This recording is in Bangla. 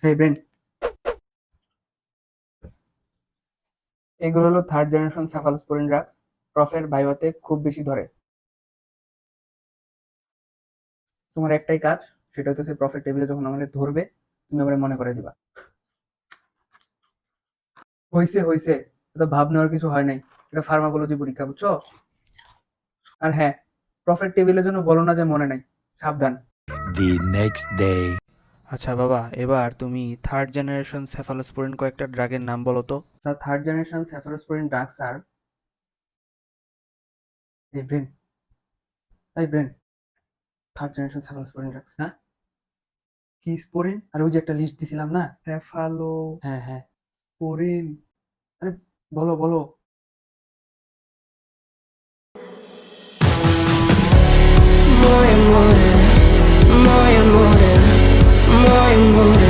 সেই ব্রেন, এগুলো হলো থার্ড জেনারেশন সেফালোস্পোরিন ড্রাগস। প্রফের ভাইভাতে খুব বেশি ধরে। তোমার একটাই কাজ, সেটা হচ্ছে প্রফেট টেবিলে যখন আমাদের ধরবে, তুমি আমার মনে করে দিবা। হইছে হইছে, এটা ভাব নেওয়ার কিছু হয় নাই। এটা ফার্মাকোলজি পরীক্ষা, বুঝছো? আর হ্যাঁ, প্রফেট টেবিলের জন্য বলো না যে মনে নাই, সাবধান। The next day. আচ্ছা বাবা, এবার তুমি থার্ড জেনারেশন সেফালোস্পোরিন কয়েকটা ড্রাগের নাম বলো তো। The third generation cephalosporin drugs are এই ব্রেন, এই brain, third generation cephalosporin drugs, হ্যাঁ? কি স্পোরিন? আর ওই যে একটা লিস্ট দিছিলাম না, সেফালো, হ্যাঁ হ্যাঁ, স্পোরিন। আরে বলো বলো। More amore, more amore, more amore.